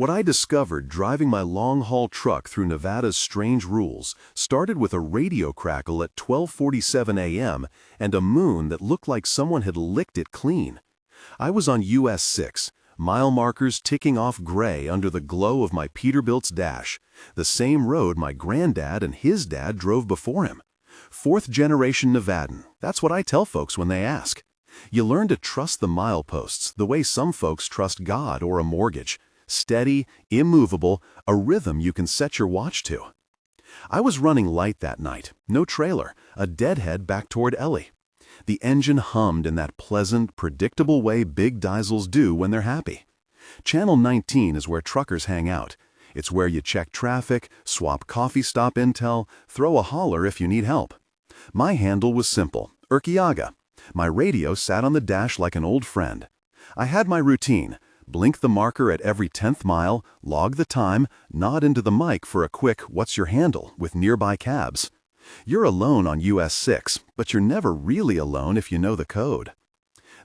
What I discovered driving my long-haul truck through Nevada's strange rules started with a radio crackle at 12:47 a.m. and a moon that looked like someone had licked it clean. I was on US 6, mile markers ticking off gray under the glow of my Peterbilt's dash, the same road my granddad and his dad drove before him. Fourth-generation Nevadan, that's what I tell folks when they ask. You learn to trust the mileposts the way some folks trust God or a mortgage. Steady, immovable, a rhythm you can set your watch to. I was running light that night, no trailer, a deadhead back toward Ellie. The engine hummed in that pleasant, predictable way big diesels do when they're happy. Channel 19 is where truckers hang out. It's where you check traffic, swap coffee stop intel, throw a holler if you need help. My handle was simple, Urquiaga. My radio sat on the dash like an old friend. I had my routine. Blink the marker at every 10th mile, log the time, nod into the mic for a quick "what's your handle" with nearby cabs. You're alone on US 6, but you're never really alone if you know the code.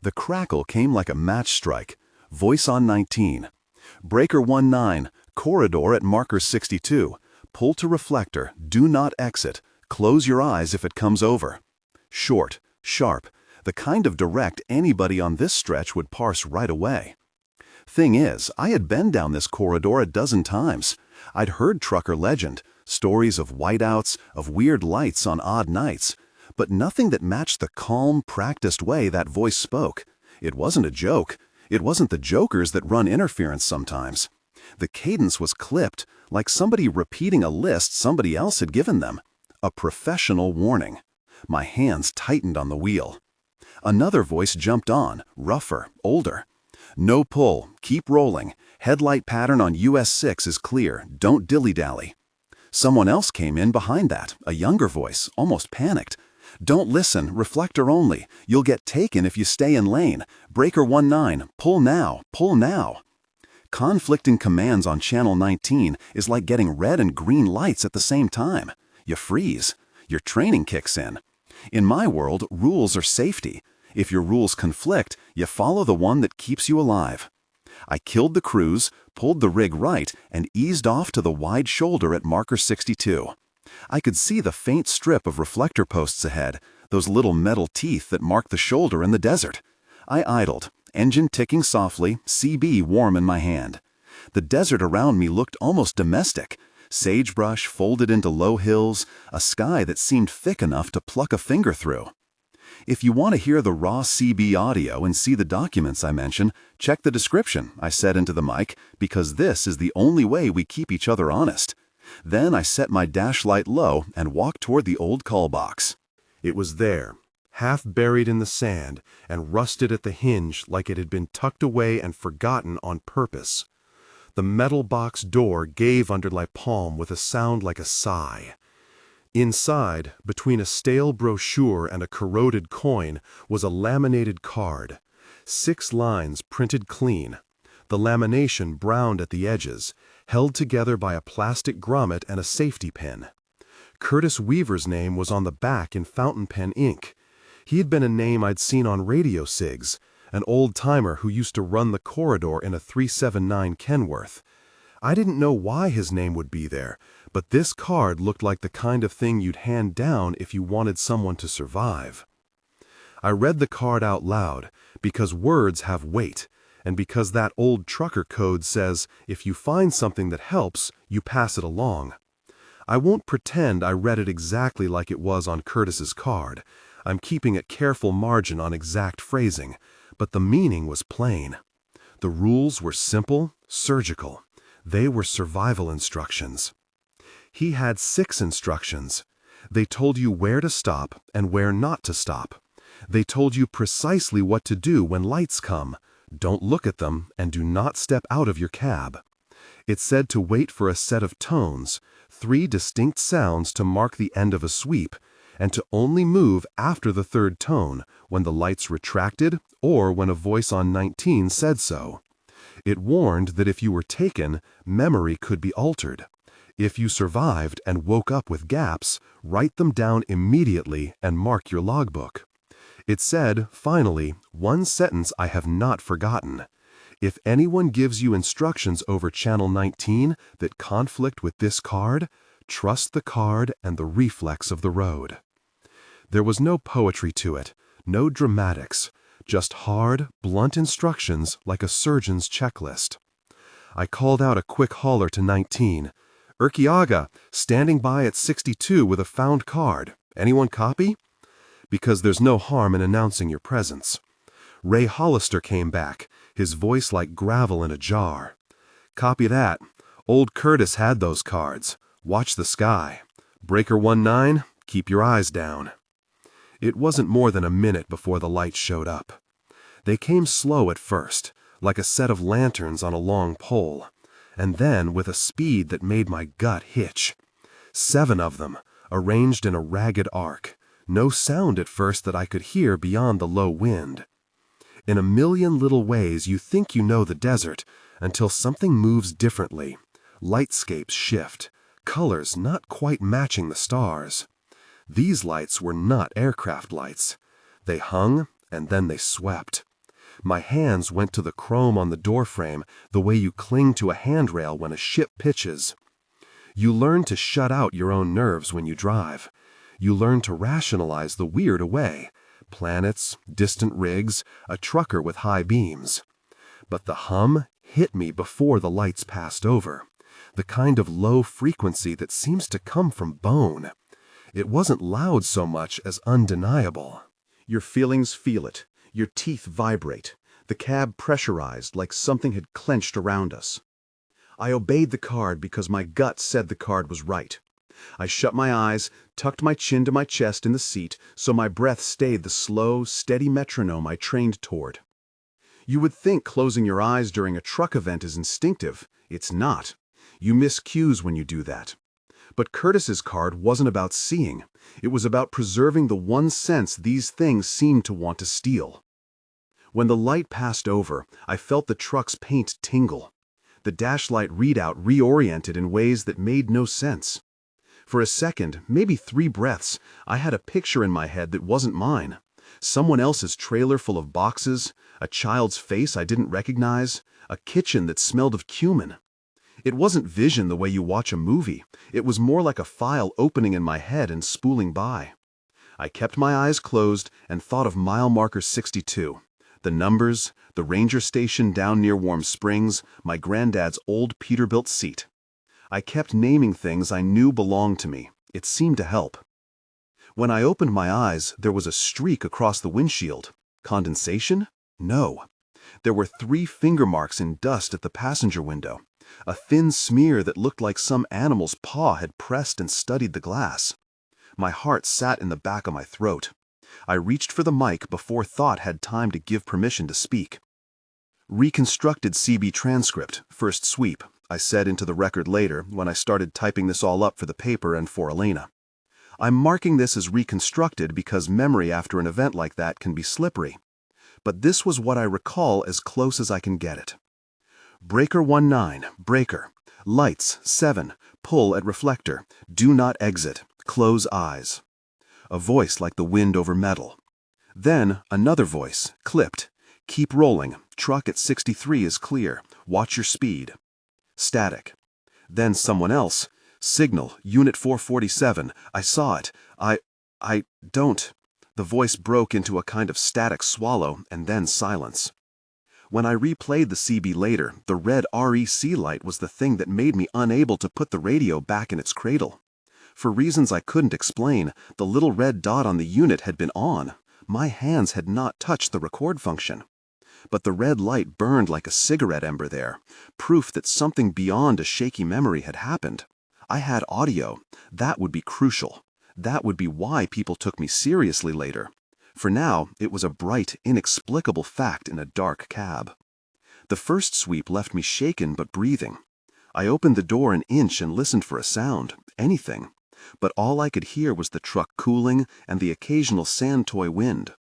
The crackle came like a match strike. Voice on 19. Breaker 19, corridor at marker 62. Pull to reflector, do not exit. Close your eyes if it comes over. Short, sharp, the kind of direct anybody on this stretch would parse right away. Thing is, I had been down this corridor a dozen times. I'd heard trucker legend, stories of whiteouts, of weird lights on odd nights, but nothing that matched the calm, practiced way that voice spoke. It wasn't a joke. It wasn't the jokers that run interference sometimes. The cadence was clipped, like somebody repeating a list somebody else had given them. A professional warning. My hands tightened on the wheel. Another voice jumped on, rougher, older. No pull, keep rolling. Headlight pattern on US 6 is clear, don't dilly-dally. Someone else came in behind that, a younger voice, almost panicked. Don't listen, reflector only. You'll get taken if you stay in lane. Breaker 19, pull now, pull now. Conflicting commands on channel 19 is like getting red and green lights at the same time. You freeze. Your training kicks in. In my world, rules are safety. If your rules conflict, you follow the one that keeps you alive. I killed the cruise, pulled the rig right, and eased off to the wide shoulder at marker 62. I could see the faint strip of reflector posts ahead, those little metal teeth that mark the shoulder in the desert. I idled, engine ticking softly, CB warm in my hand. The desert around me looked almost domestic. Sagebrush folded into low hills, a sky that seemed thick enough to pluck a finger through. If you want to hear the raw CB audio and see the documents I mention, check the description, I said into the mic, because this is the only way we keep each other honest. Then I set my dash light low and walked toward the old call box. It was there, half buried in the sand and rusted at the hinge like it had been tucked away and forgotten on purpose. The metal box door gave under my palm with a sound like a sigh. Inside, between a stale brochure and a corroded coin, was a laminated card. 6 lines printed clean. The lamination browned at the edges, held together by a plastic grommet and a safety pin. Curtis Weaver's name was on the back in fountain pen ink. He had been a name I'd seen on radio sigs, an old-timer who used to run the corridor in a 379 Kenworth. I didn't know why his name would be there, but this card looked like the kind of thing you'd hand down if you wanted someone to survive. I read the card out loud, because words have weight, and because that old trucker code says if you find something that helps, you pass it along. I won't pretend I read it exactly like it was on Curtis's card. I'm keeping a careful margin on exact phrasing, but the meaning was plain. The rules were simple, surgical. They were survival instructions. He had 6 instructions. They told you where to stop and where not to stop. They told you precisely what to do when lights come. Don't look at them and do not step out of your cab. It said to wait for a set of tones, 3 distinct sounds to mark the end of a sweep, and to only move after the 3rd tone, when the lights retracted or when a voice on 19 said so. It warned that if you were taken, memory could be altered. If you survived and woke up with gaps, write them down immediately and mark your logbook. It said, finally, one sentence I have not forgotten. If anyone gives you instructions over Channel 19 that conflict with this card, trust the card and the reflex of the road. There was no poetry to it, no dramatics, just hard, blunt instructions like a surgeon's checklist. I called out a quick holler to 19. Urquiaga, standing by at 62 with a found card. Anyone copy? Because there's no harm in announcing your presence. Ray Hollister came back, his voice like gravel in a jar. Copy that. Old Curtis had those cards. Watch the sky. Breaker 19, keep your eyes down. It wasn't more than a minute before the lights showed up. They came slow at first, like a set of lanterns on a long pole, and then with a speed that made my gut hitch. 7 of them, arranged in a ragged arc, no sound at first that I could hear beyond the low wind. In a million little ways you think you know the desert until something moves differently. Lightscapes shift, colors not quite matching the stars. These lights were not aircraft lights. They hung and then they swept. My hands went to the chrome on the doorframe the way you cling to a handrail when a ship pitches. You learn to shut out your own nerves when you drive. You learn to rationalize the weird away. Planets, distant rigs, a trucker with high beams. But the hum hit me before the lights passed over. The kind of low frequency that seems to come from bone. It wasn't loud so much as undeniable. Your feelings feel it. Your teeth vibrate. The cab pressurized like something had clenched around us. I obeyed the card because my gut said the card was right. I shut my eyes, tucked my chin to my chest in the seat so my breath stayed the slow, steady metronome I trained toward. You would think closing your eyes during a truck event is instinctive. It's not. You miss cues when you do that. But Curtis's card wasn't about seeing. It was about preserving the one sense these things seemed to want to steal. When the light passed over, I felt the truck's paint tingle. The dashlight readout reoriented in ways that made no sense. For a second, maybe 3 breaths, I had a picture in my head that wasn't mine. Someone else's trailer full of boxes, a child's face I didn't recognize, a kitchen that smelled of cumin. It wasn't vision the way you watch a movie. It was more like a file opening in my head and spooling by. I kept my eyes closed and thought of mile marker 62. The numbers, the ranger station down near Warm Springs, my granddad's old Peterbilt seat. I kept naming things I knew belonged to me. It seemed to help. When I opened my eyes, there was a streak across the windshield. Condensation? No. There were 3 finger marks in dust at the passenger window. A thin smear that looked like some animal's paw had pressed and studied the glass. My heart sat in the back of my throat. I reached for the mic before thought had time to give permission to speak. Reconstructed CB transcript, first sweep, I said into the record later when I started typing this all up for the paper and for Elena. I'm marking this as reconstructed because memory after an event like that can be slippery. But this was what I recall as close as I can get it. Breaker 19, breaker. Lights, 7, pull at reflector. Do not exit. Close eyes. A voice like the wind over metal. Then another voice, clipped. Keep rolling. Truck at 63 is clear. Watch your speed. Static. Then someone else. Signal, Unit 447. I saw it. I don't. The voice broke into a kind of static swallow and then silence. When I replayed the CB later, the red REC light was the thing that made me unable to put the radio back in its cradle. For reasons I couldn't explain, the little red dot on the unit had been on. My hands had not touched the record function. But the red light burned like a cigarette ember there, proof that something beyond a shaky memory had happened. I had audio. That would be crucial. That would be why people took me seriously later. For now, it was a bright, inexplicable fact in a dark cab. The first sweep left me shaken but breathing. I opened the door an inch and listened for a sound, anything. But all I could hear was the truck cooling and the occasional sand toy wind.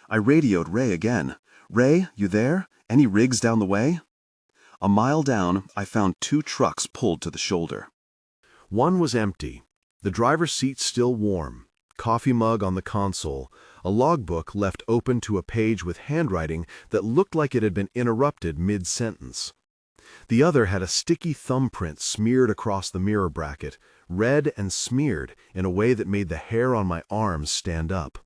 I radioed Ray again. Ray, you there? Any rigs down the way? A mile down, I found 2 trucks pulled to the shoulder. One was empty, the driver's seat still warm, coffee mug on the console, a logbook left open to a page with handwriting that looked like it had been interrupted mid-sentence. The other had a sticky thumbprint smeared across the mirror bracket, red and smeared in a way that made the hair on my arms stand up.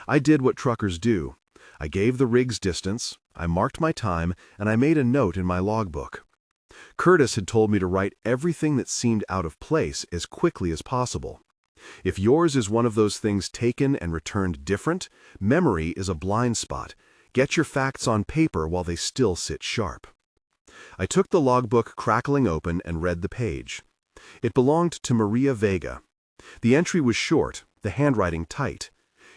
I did what truckers do. I gave the rig's distance, I marked my time, and I made a note in my logbook. Curtis had told me to write everything that seemed out of place as quickly as possible. If yours is one of those things taken and returned different, memory is a blind spot. Get your facts on paper while they still sit sharp. I took the logbook crackling open and read the page. It belonged to Maria Vega. The entry was short, the handwriting tight.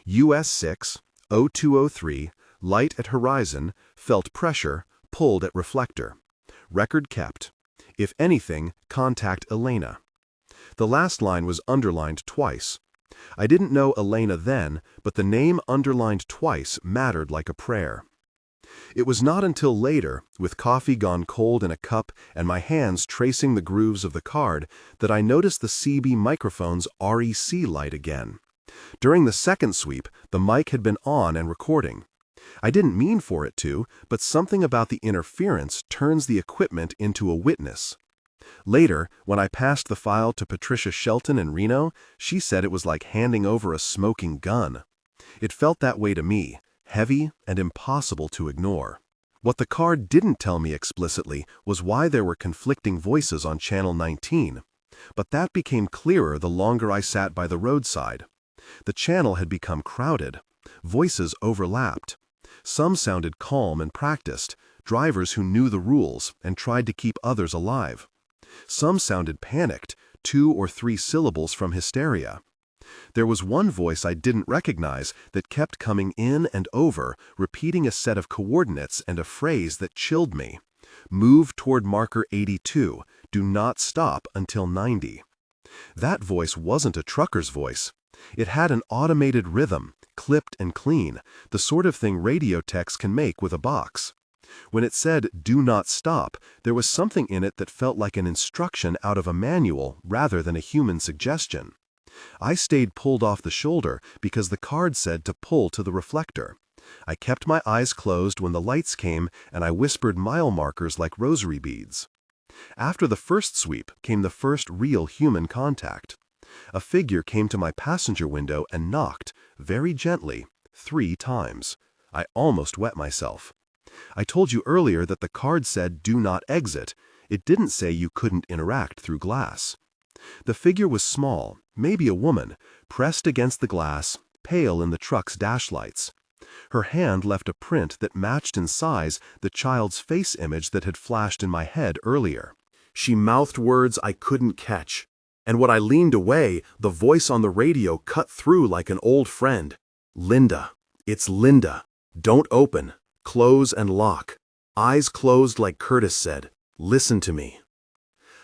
US 6, 0203, light at horizon, felt pressure, pulled at reflector. Record kept. If anything, contact Elena. The last line was underlined twice. I didn't know Elena then, but the name underlined twice mattered like a prayer. It was not until later, with coffee gone cold in a cup and my hands tracing the grooves of the card, that I noticed the CB microphone's REC light again. During the second sweep, the mic had been on and recording. I didn't mean for it to, but something about the interference turns the equipment into a witness. Later, when I passed the file to Patricia Shelton in Reno, she said it was like handing over a smoking gun. It felt that way to me, heavy and impossible to ignore. What the card didn't tell me explicitly was why there were conflicting voices on Channel 19, but that became clearer the longer I sat by the roadside. The channel had become crowded. Voices overlapped. Some sounded calm and practiced, drivers who knew the rules and tried to keep others alive. Some sounded panicked, 2 or 3 syllables from hysteria. There was one voice I didn't recognize that kept coming in and over, repeating a set of coordinates and a phrase that chilled me. Move toward marker 82. Do not stop until 90. That voice wasn't a trucker's voice. It had an automated rhythm, clipped and clean, the sort of thing radio techs can make with a box. When it said, "Do not stop," there was something in it that felt like an instruction out of a manual rather than a human suggestion. I stayed pulled off the shoulder because the card said to pull to the reflector. I kept my eyes closed when the lights came, and I whispered mile markers like rosary beads. After the first sweep came the first real human contact. A figure came to my passenger window and knocked, very gently, 3 times. I almost wet myself. I told you earlier that the card said, "Do not exit." It didn't say you couldn't interact through glass. The figure was small, maybe a woman, pressed against the glass, pale in the truck's dashlights. Her hand left a print that matched in size the child's face image that had flashed in my head earlier. She mouthed words I couldn't catch, and when I leaned away, the voice on the radio cut through like an old friend. "Linda. It's Linda. Don't open. Close and lock. Eyes closed like Curtis said. Listen to me."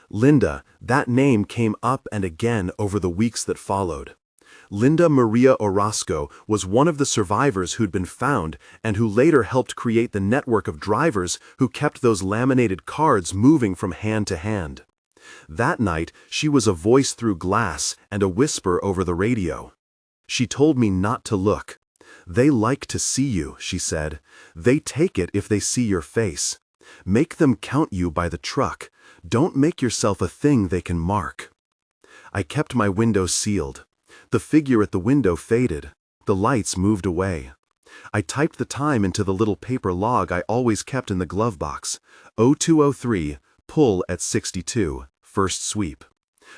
Linda, that name came up and again over the weeks that followed. Linda Maria Orozco was one of the survivors who'd been found and who later helped create the network of drivers who kept those laminated cards moving from hand to hand. That night, she was a voice through glass and a whisper over the radio. She told me not to look. "They like to see you," she said. "They take it if they see your face. Make them count you by the truck. Don't make yourself a thing they can mark." I kept my window sealed. The figure at the window faded. The lights moved away. I typed the time into the little paper log I always kept in the glove box. 0203, pull at 62, first sweep.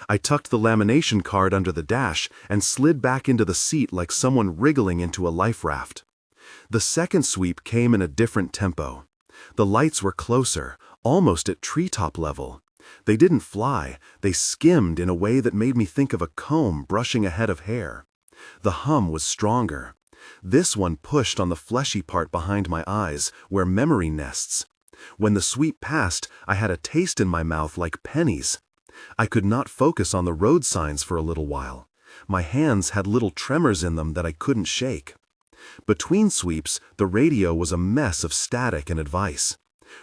I tucked the lamination card under the dash and slid back into the seat like someone wriggling into a life raft. The second sweep came in a different tempo. The lights were closer, almost at treetop level. They didn't fly, they skimmed in a way that made me think of a comb brushing a head of hair. The hum was stronger. This one pushed on the fleshy part behind my eyes, where memory nests. When the sweep passed, I had a taste in my mouth like pennies. I could not focus on the road signs for a little while. My hands had little tremors in them that I couldn't shake. Between sweeps, the radio was a mess of static and advice.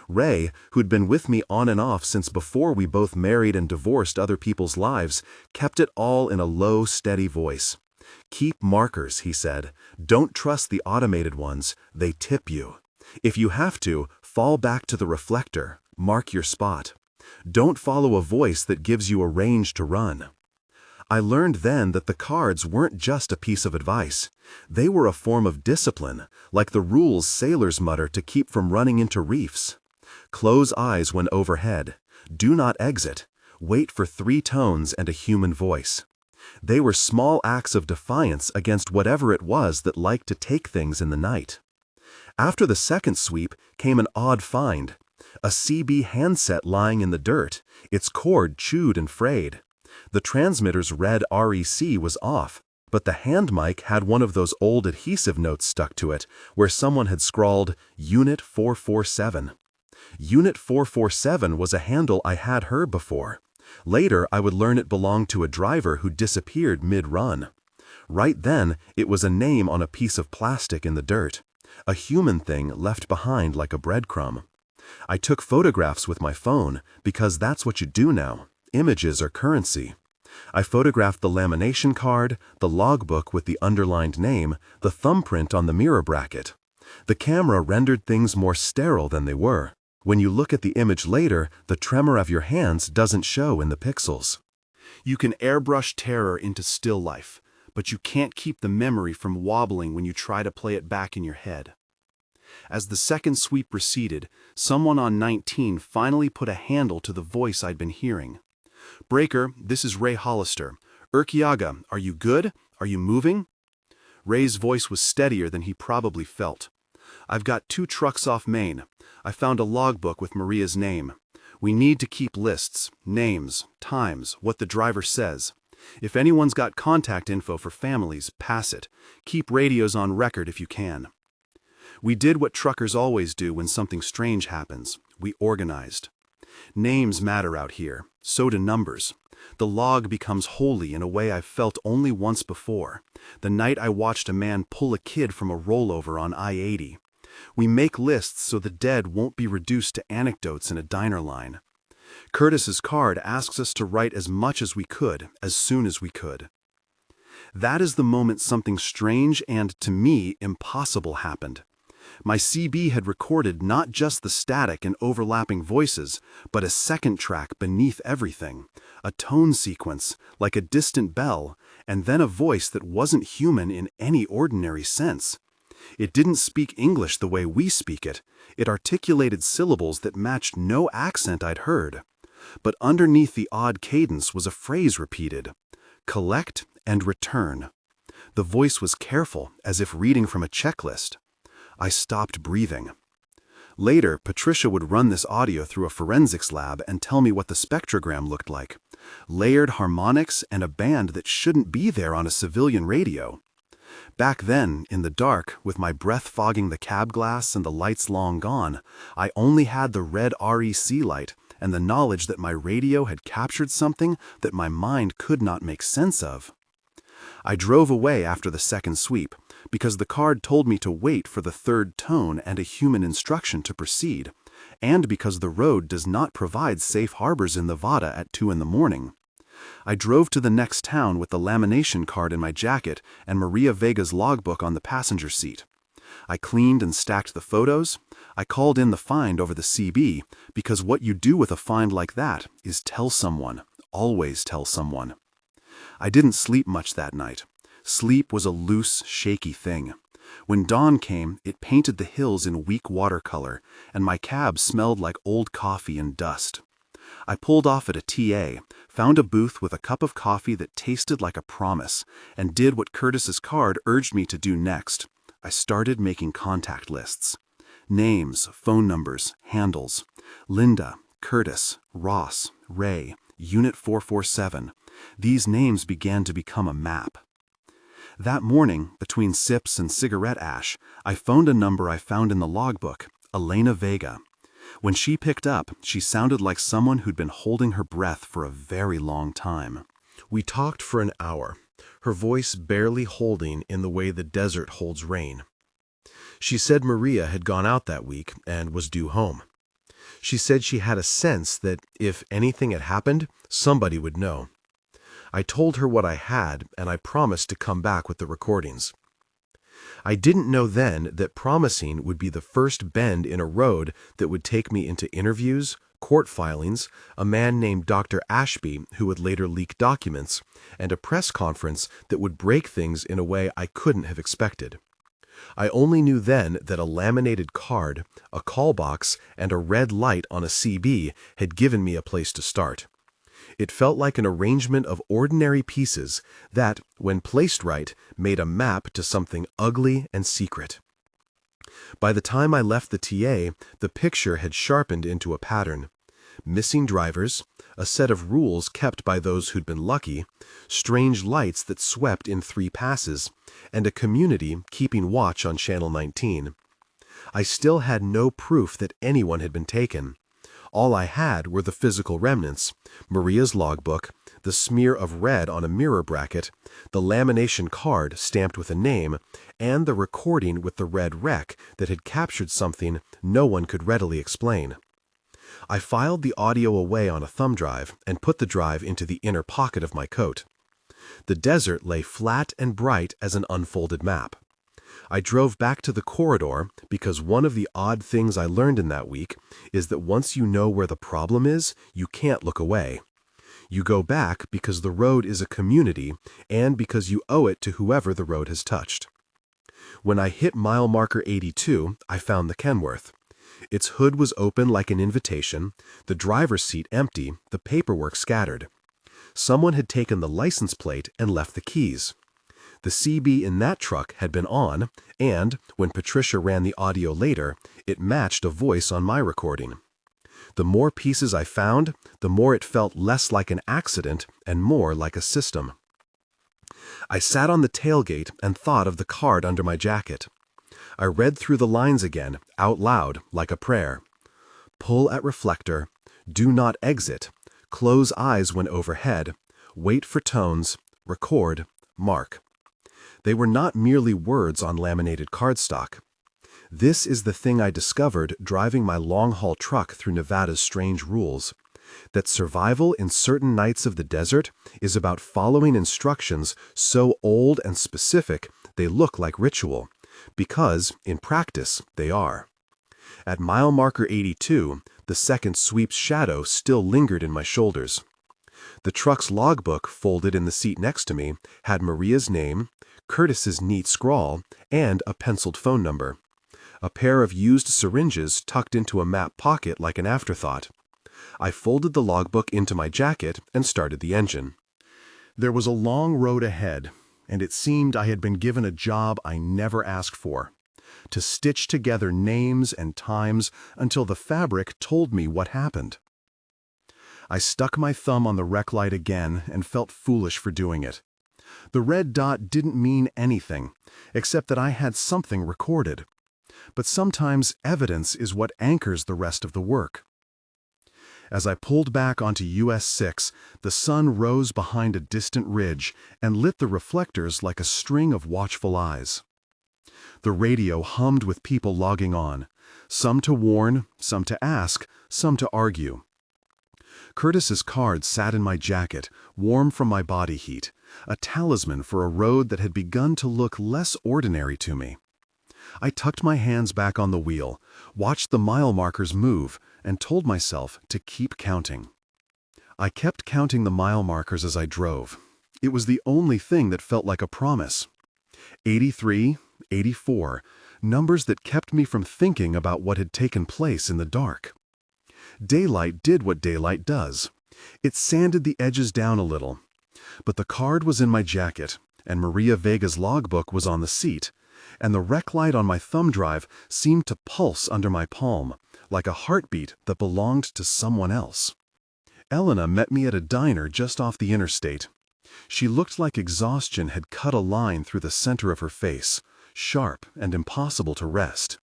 Ray, who'd been with me on and off since before we both married and divorced other people's lives, kept it all in a low, steady voice. Keep markers, he said. Don't trust the automated ones, they tip you. If you have to, fall back to the reflector, mark your spot. Don't follow a voice that gives you a range to run. I learned then that the cards weren't just a piece of advice. They were a form of discipline, like the rules sailors mutter to keep from running into reefs. Close eyes when overhead. Do not exit. Wait for 3 tones and a human voice. They were small acts of defiance against whatever it was that liked to take things in the night. After the second sweep came an odd find. A CB handset lying in the dirt, its cord chewed and frayed. The transmitter's red REC was off, but the hand mic had one of those old adhesive notes stuck to it, where someone had scrawled Unit 447. Unit 447 was a handle I had heard before. Later, I would learn it belonged to a driver who disappeared mid-run. Right then, it was a name on a piece of plastic in the dirt, a human thing left behind like a breadcrumb. I took photographs with my phone because that's what you do now. Images are currency. I photographed the lamination card, the logbook with the underlined name, the thumbprint on the mirror bracket. The camera rendered things more sterile than they were. When you look at the image later, the tremor of your hands doesn't show in the pixels. You can airbrush terror into still life, but you can't keep the memory from wobbling when you try to play it back in your head. As the second sweep receded, someone on 19 finally put a handle to the voice I'd been hearing. "Breaker, this is Ray Hollister. Urquiaga, are you good? Are you moving?" Ray's voice was steadier than he probably felt. "I've got 2 trucks off Main. I found a logbook with Maria's name. We need to keep lists, names, times, what the driver says. If anyone's got contact info for families, pass it. Keep radios on record if you can." We did what truckers always do when something strange happens. We organized. Names matter out here, so do numbers. The log becomes holy in a way I've felt only once before, the night I watched a man pull a kid from a rollover on I-80. We make lists so the dead won't be reduced to anecdotes in a diner line. Curtis's card asks us to write as much as we could, as soon as we could. That is the moment something strange and, to me, impossible happened. My CB had recorded not just the static and overlapping voices, but a second track beneath everything, a tone sequence, like a distant bell, and then a voice that wasn't human in any ordinary sense. It didn't speak English the way we speak it. It articulated syllables that matched no accent I'd heard. But underneath the odd cadence was a phrase repeated: collect and return. The voice was careful, as if reading from a checklist. I stopped breathing. Later, Patricia would run this audio through a forensics lab and tell me what the spectrogram looked like. Layered harmonics and a band that shouldn't be there on a civilian radio. Back then, in the dark, with my breath fogging the cab glass and the lights long gone, I only had the red REC light and the knowledge that my radio had captured something that my mind could not make sense of. I drove away after the second sweep, because the card told me to wait for the third tone and a human instruction to proceed, and because the road does not provide safe harbors in Nevada at 2 in the morning. I drove to the next town with the lamination card in my jacket and Maria Vega's logbook on the passenger seat. I cleaned and stacked the photos. I called in the find over the CB, because what you do with a find like that is tell someone, always tell someone. I didn't sleep much that night. Sleep was a loose, shaky thing. When dawn came, it painted the hills in weak watercolor, and my cab smelled like old coffee and dust. I pulled off at a TA, found a booth with a cup of coffee that tasted like a promise, and did what Curtis's card urged me to do next. I started making contact lists. Names, phone numbers, handles. Linda, Curtis, Ross, Ray, Unit 447. These names began to become a map. That morning, between sips and cigarette ash, I phoned a number I found in the logbook, Elena Vega. When she picked up, she sounded like someone who'd been holding her breath for a very long time. We talked for an hour, her voice barely holding in the way the desert holds rain. She said Maria had gone out that week and was due home. She said she had a sense that if anything had happened, somebody would know. I told her what I had, and I promised to come back with the recordings. I didn't know then that promising would be the first bend in a road that would take me into interviews, court filings, a man named Dr. Ashby who would later leak documents, and a press conference that would break things in a way I couldn't have expected. I only knew then that a laminated card, a call box, and a red light on a CB had given me a place to start. It felt like an arrangement of ordinary pieces that, when placed right, made a map to something ugly and secret. By the time I left the TA, the picture had sharpened into a pattern. Missing drivers, a set of rules kept by those who'd been lucky, strange lights that swept in 3 passes, and a community keeping watch on Channel 19. I still had no proof that anyone had been taken. All I had were the physical remnants, Maria's logbook, the smear of red on a mirror bracket, the lamination card stamped with a name, and the recording with the red wreck that had captured something no one could readily explain. I filed the audio away on a thumb drive and put the drive into the inner pocket of my coat. The desert lay flat and bright as an unfolded map. I drove back to the corridor because one of the odd things I learned in that week is that once you know where the problem is, you can't look away. You go back because the road is a community and because you owe it to whoever the road has touched. When I hit mile marker 82, I found the Kenworth. Its hood was open like an invitation, the driver's seat empty, the paperwork scattered. Someone had taken the license plate and left the keys. The CB in that truck had been on, and, when Patricia ran the audio later, it matched a voice on my recording. The more pieces I found, the more it felt less like an accident and more like a system. I sat on the tailgate and thought of the card under my jacket. I read through the lines again, out loud, like a prayer. Pull at reflector, do not exit, close eyes when overhead, wait for tones, record, mark. They were not merely words on laminated cardstock. This is the thing I discovered driving my long-haul truck through Nevada's strange rules, that survival in certain nights of the desert is about following instructions so old and specific they look like ritual, because, in practice, they are. At mile marker 82, the second sweep's shadow still lingered in my shoulders. The truck's logbook, folded in the seat next to me, had Maria's name, Curtis's neat scrawl, and a penciled phone number. A pair of used syringes tucked into a map pocket like an afterthought. I folded the logbook into my jacket and started the engine. There was a long road ahead, and it seemed I had been given a job I never asked for, to stitch together names and times until the fabric told me what happened. I stuck my thumb on the rec light again and felt foolish for doing it. The red dot didn't mean anything, except that I had something recorded. But sometimes evidence is what anchors the rest of the work. As I pulled back onto US 6, the sun rose behind a distant ridge and lit the reflectors like a string of watchful eyes. The radio hummed with people logging on, some to warn, some to ask, some to argue. Curtis's card sat in my jacket, warm from my body heat, a talisman for a road that had begun to look less ordinary to me. I tucked my hands back on the wheel, watched the mile markers move, and told myself to keep counting. I kept counting the mile markers as I drove. It was the only thing that felt like a promise. 83, 84, numbers that kept me from thinking about what had taken place in the dark. Daylight did what daylight does. It sanded the edges down a little. But the card was in my jacket, and Maria Vega's logbook was on the seat, and the rec light on my thumb drive seemed to pulse under my palm, like a heartbeat that belonged to someone else. Elena met me at a diner just off the interstate. She looked like exhaustion had cut a line through the center of her face, sharp and impossible to rest.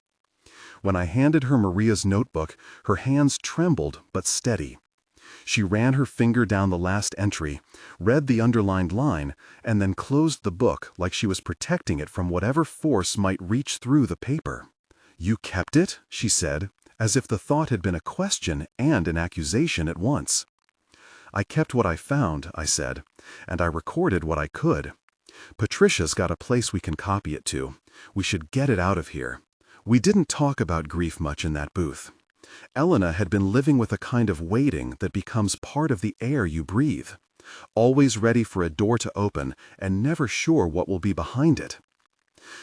When I handed her Maria's notebook, her hands trembled but steady. She ran her finger down the last entry, read the underlined line, and then closed the book like she was protecting it from whatever force might reach through the paper. "You kept it?" she said, as if the thought had been a question and an accusation at once. I kept what I found, I said, and I recorded what I could. Patricia's got a place we can copy it to. We should get it out of here. We didn't talk about grief much in that booth. Elena had been living with a kind of waiting that becomes part of the air you breathe, always ready for a door to open and never sure what will be behind it.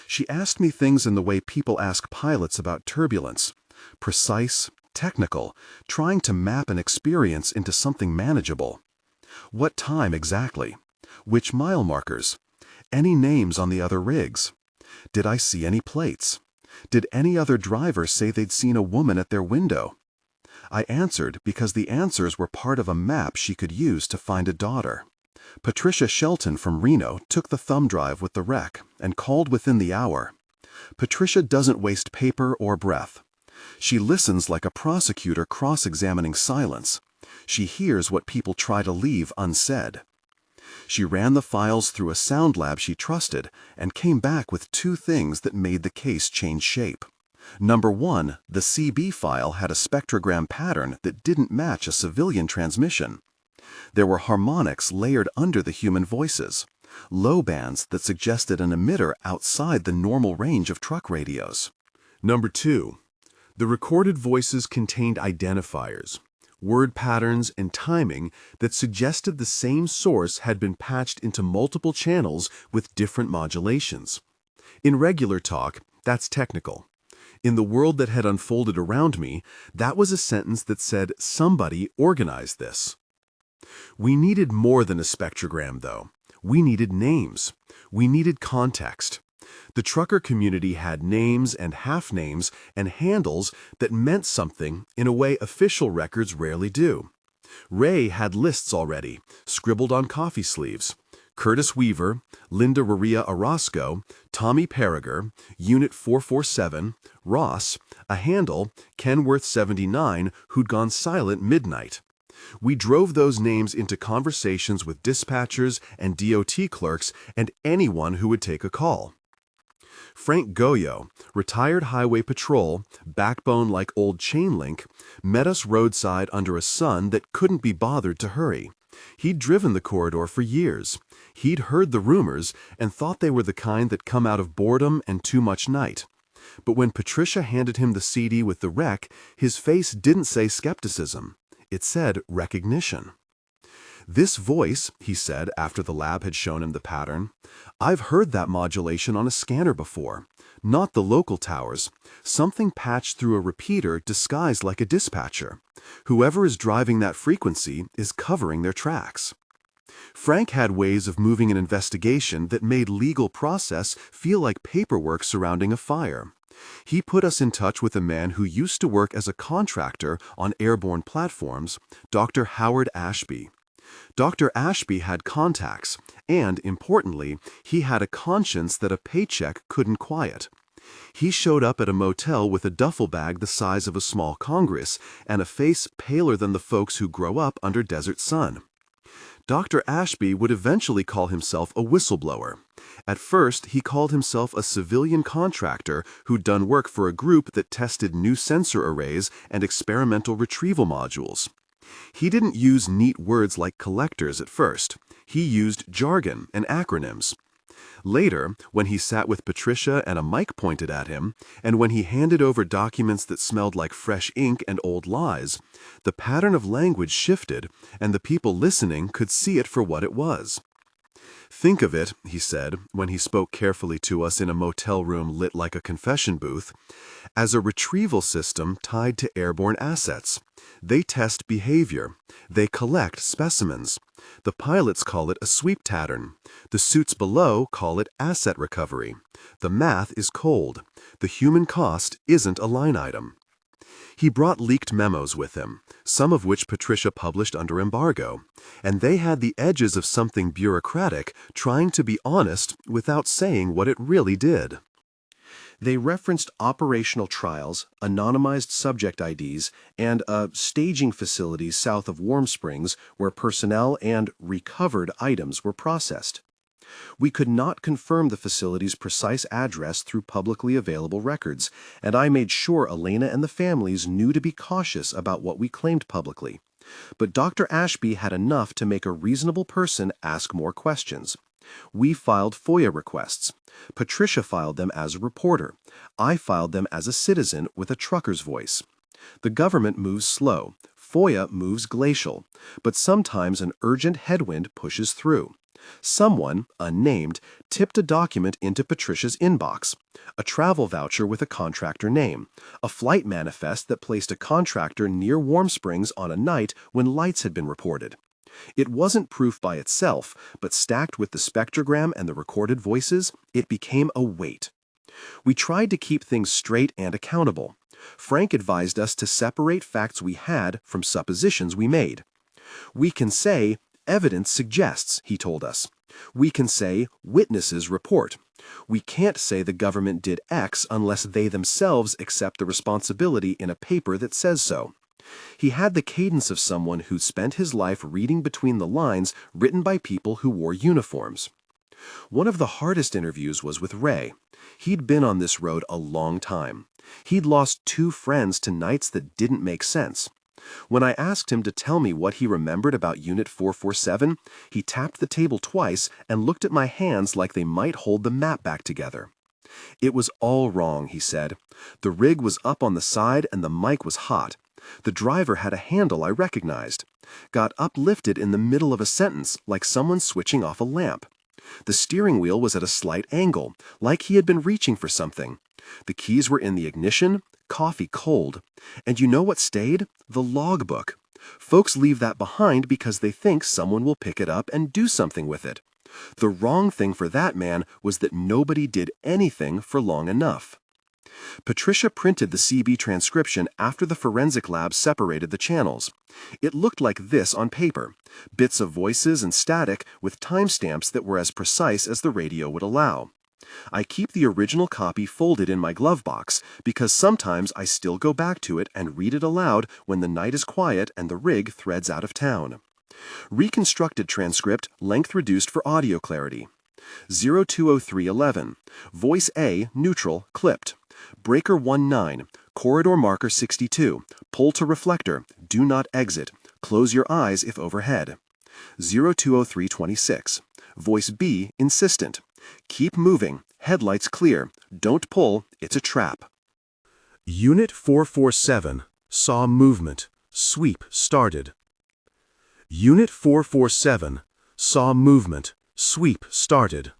She asked me things in the way people ask pilots about turbulence, precise, technical, trying to map an experience into something manageable. What time exactly? Which mile markers? Any names on the other rigs? Did I see any plates? Did any other driver say they'd seen a woman at their window? I answered because the answers were part of a map she could use to find a daughter. Patricia Shelton from Reno took the thumb drive with the wreck and called within the hour. Patricia doesn't waste paper or breath. She listens like a prosecutor cross-examining silence. She hears what people try to leave unsaid. She ran the files through a sound lab she trusted and came back with two things that made the case change shape. Number one, the CB file had a spectrogram pattern that didn't match a civilian transmission. There were harmonics layered under the human voices, low bands that suggested an emitter outside the normal range of truck radios. Number two, the recorded voices contained identifiers, word patterns and timing that suggested the same source had been patched into multiple channels with different modulations. In regular talk, that's technical. In the world that had unfolded around me, that was a sentence that said somebody organized this. We needed more than a spectrogram, though. We needed names. We needed context. The trucker community had names and half-names and handles that meant something in a way official records rarely do. Ray had lists already, scribbled on coffee sleeves. Curtis Weaver, Linda Maria Orozco, Tommy Perriger, Unit 447, Ross, a handle, Kenworth 79, who'd gone silent midnight. We drove those names into conversations with dispatchers and DOT clerks and anyone who would take a call. Frank Goyo, retired highway patrol, backbone like old chain link, met us roadside under a sun that couldn't be bothered to hurry. He'd driven the corridor for years. He'd heard the rumors and thought they were the kind that come out of boredom and too much night. But when Patricia handed him the CD with the wreck, his face didn't say skepticism. It said recognition. This voice, he said after the lab had shown him the pattern, I've heard that modulation on a scanner before. Not the local towers. Something patched through a repeater disguised like a dispatcher. Whoever is driving that frequency is covering their tracks. Frank had ways of moving an investigation that made legal process feel like paperwork surrounding a fire. He put us in touch with a man who used to work as a contractor on airborne platforms, Dr. Howard Ashby. Dr. Ashby had contacts, and, importantly, he had a conscience that a paycheck couldn't quiet. He showed up at a motel with a duffel bag the size of a small Congress and a face paler than the folks who grow up under desert sun. Dr. Ashby would eventually call himself a whistleblower. At first, he called himself a civilian contractor who'd done work for a group that tested new sensor arrays and experimental retrieval modules. He didn't use neat words like collectors at first. He used jargon and acronyms. Later, when he sat with Patricia and a mic pointed at him, and when he handed over documents that smelled like fresh ink and old lies, the pattern of language shifted, and the people listening could see it for what it was. Think of it, he said, when he spoke carefully to us in a motel room lit like a confession booth, as a retrieval system tied to airborne assets. They test behavior. They collect specimens. The pilots call it a sweep pattern. The suits below call it asset recovery. The math is cold. The human cost isn't a line item. He brought leaked memos with him, some of which Patricia published under embargo, and they had the edges of something bureaucratic trying to be honest without saying what it really did. They referenced operational trials, anonymized subject IDs, and staging facilities south of Warm Springs where personnel and recovered items were processed. We could not confirm the facility's precise address through publicly available records, and I made sure Elena and the families knew to be cautious about what we claimed publicly. But Dr. Ashby had enough to make a reasonable person ask more questions. We filed FOIA requests. Patricia filed them as a reporter. I filed them as a citizen with a trucker's voice. The government moves slow. FOIA moves glacial. But sometimes an urgent headwind pushes through. Someone, unnamed, tipped a document into Patricia's inbox. A travel voucher with a contractor name. A flight manifest that placed a contractor near Warm Springs on a night when lights had been reported. It wasn't proof by itself, but stacked with the spectrogram and the recorded voices, it became a weight. We tried to keep things straight and accountable. Frank advised us to separate facts we had from suppositions we made. We can say, evidence suggests, he told us. We can say, witnesses report. We can't say the government did X unless they themselves accept the responsibility in a paper that says so. He had the cadence of someone who spent his life reading between the lines written by people who wore uniforms. One of the hardest interviews was with Ray. He'd been on this road a long time. He'd lost 2 friends to nights that didn't make sense. When I asked him to tell me what he remembered about Unit 447, he tapped the table twice and looked at my hands like they might hold the map back together. It was all wrong, he said. The rig was up on the side and the mic was hot. The driver had a handle I recognized. Got uplifted in the middle of a sentence, like someone switching off a lamp. The steering wheel was at a slight angle, like he had been reaching for something. The keys were in the ignition, coffee cold. And you know what stayed? The logbook. Folks leave that behind because they think someone will pick it up and do something with it. The wrong thing for that man was that nobody did anything for long enough. Patricia printed the CB transcription after the forensic lab separated the channels. It looked like this on paper, bits of voices and static with timestamps that were as precise as the radio would allow. I keep the original copy folded in my glove box because sometimes I still go back to it and read it aloud when the night is quiet and the rig threads out of town. Reconstructed transcript, length reduced for audio clarity. 020311, voice A, neutral, clipped. Breaker 19, corridor marker 62, pull to reflector, do not exit, close your eyes if overhead. 020326, voice B, insistent, keep moving, headlights clear, don't pull, it's a trap. Unit 447 saw movement, sweep started. Unit 447 saw movement, sweep started.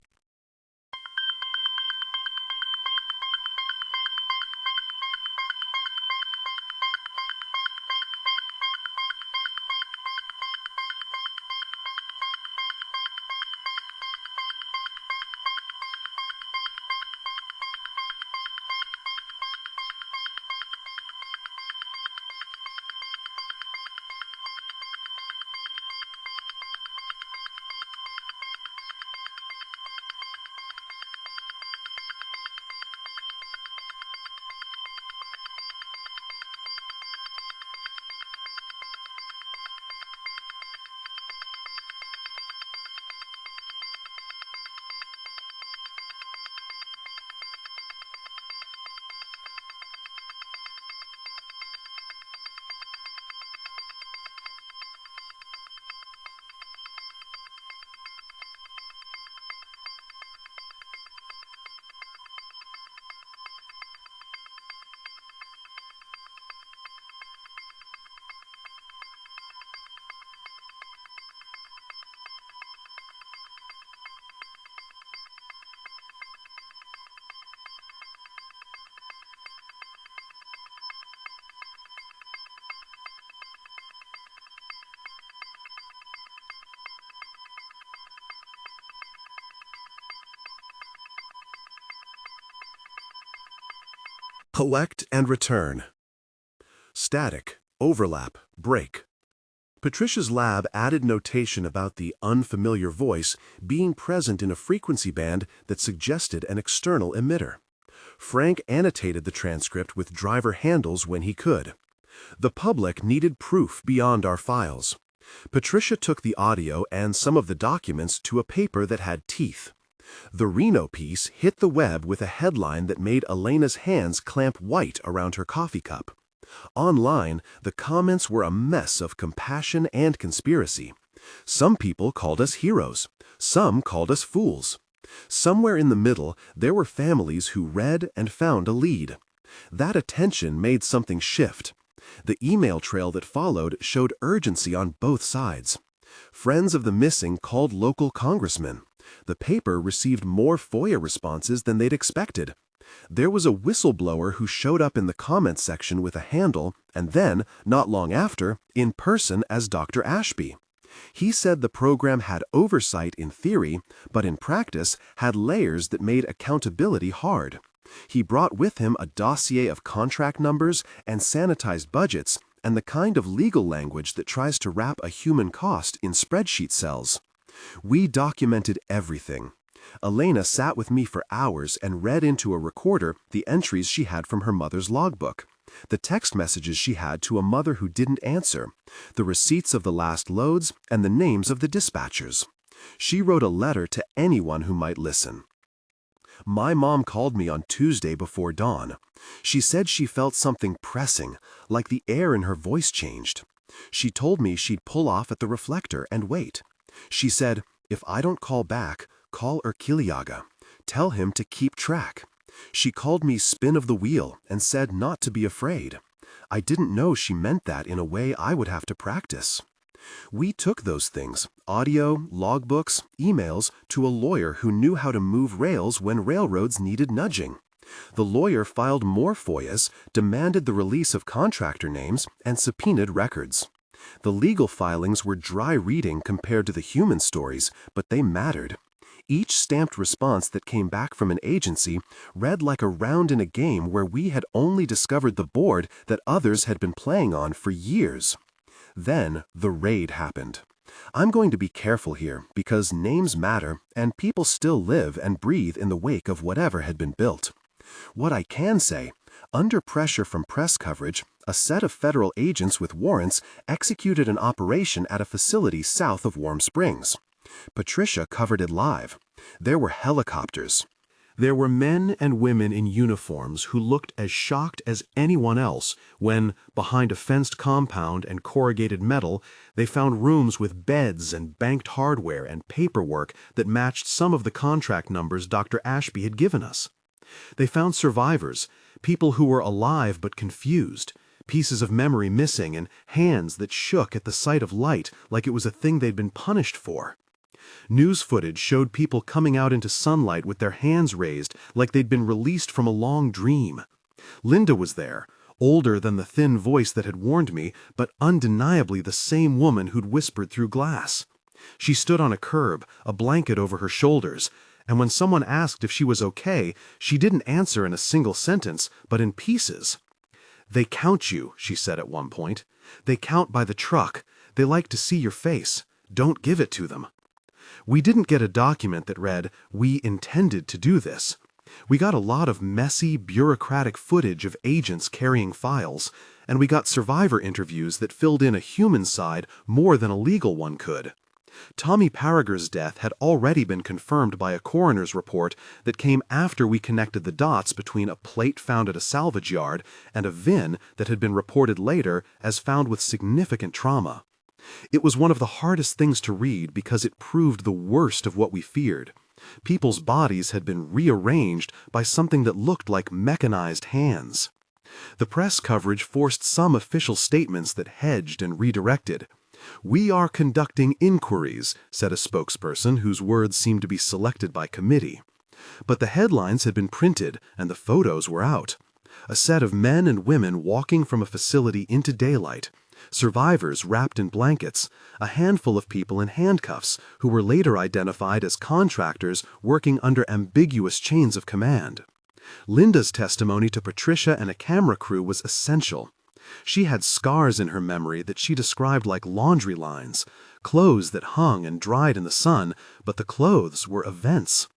Collect and return. Static, overlap, break. Patricia's lab added notation about the unfamiliar voice being present in a frequency band that suggested an external emitter. Frank annotated the transcript with driver handles when he could. The public needed proof beyond our files. Patricia took the audio and some of the documents to a paper that had teeth. The Reno piece hit the web with a headline that made Elena's hands clamp white around her coffee cup. Online, the comments were a mess of compassion and conspiracy. Some people called us heroes. Some called us fools. Somewhere in the middle, there were families who read and found a lead. That attention made something shift. The email trail that followed showed urgency on both sides. Friends of the missing called local congressmen. The paper received more FOIA responses than they'd expected. There was a whistleblower who showed up in the comments section with a handle and then, not long after, in person as Dr. Ashby. He said the program had oversight in theory, but in practice had layers that made accountability hard. He brought with him a dossier of contract numbers and sanitized budgets and the kind of legal language that tries to wrap a human cost in spreadsheet cells. We documented everything. Elena sat with me for hours and read into a recorder the entries she had from her mother's logbook, the text messages she had to a mother who didn't answer, the receipts of the last loads, and the names of the dispatchers. She wrote a letter to anyone who might listen. My mom called me on Tuesday before dawn. She said she felt something pressing, like the air in her voice changed. She told me she'd pull off at the reflector and wait. She said, "If I don't call back, call Erkiliaga. Tell him to keep track." She called me spin of the wheel and said not to be afraid. I didn't know she meant that in a way I would have to practice. We took those things, audio, logbooks, emails, to a lawyer who knew how to move rails when railroads needed nudging. The lawyer filed more FOIAs, demanded the release of contractor names, and subpoenaed records. The legal filings were dry reading compared to the human stories, but they mattered. Each stamped response that came back from an agency read like a round in a game where we had only discovered the board that others had been playing on for years. Then the raid happened. I'm going to be careful here because names matter and people still live and breathe in the wake of whatever had been built. What I can say, under pressure from press coverage, a set of federal agents with warrants executed an operation at a facility south of Warm Springs. Patricia covered it live. There were helicopters. There were men and women in uniforms who looked as shocked as anyone else when, behind a fenced compound and corrugated metal, they found rooms with beds and banked hardware and paperwork that matched some of the contract numbers Dr. Ashby had given us. They found survivors, people who were alive but confused, pieces of memory missing, and hands that shook at the sight of light like it was a thing they'd been punished for. News footage showed people coming out into sunlight with their hands raised like they'd been released from a long dream. Linda was there, older than the thin voice that had warned me, but undeniably the same woman who'd whispered through glass. She stood on a curb, a blanket over her shoulders, and when someone asked if she was okay, she didn't answer in a single sentence, but in pieces. "They count you," she said at one point. "They count by the truck. They like to see your face. Don't give it to them." We didn't get a document that read, "We intended to do this." We got a lot of messy, bureaucratic footage of agents carrying files, and we got survivor interviews that filled in a human side more than a legal one could. Tommy Parager's death had already been confirmed by a coroner's report that came after we connected the dots between a plate found at a salvage yard and a VIN that had been reported later as found with significant trauma. It was one of the hardest things to read because it proved the worst of what we feared. People's bodies had been rearranged by something that looked like mechanized hands. The press coverage forced some official statements that hedged and redirected. "We are conducting inquiries," said a spokesperson whose words seemed to be selected by committee. But the headlines had been printed and the photos were out. A set of men and women walking from a facility into daylight, survivors wrapped in blankets, a handful of people in handcuffs who were later identified as contractors working under ambiguous chains of command. Linda's testimony to Patricia and a camera crew was essential. She had scars in her memory that she described like laundry lines, clothes that hung and dried in the sun, but the clothes were events.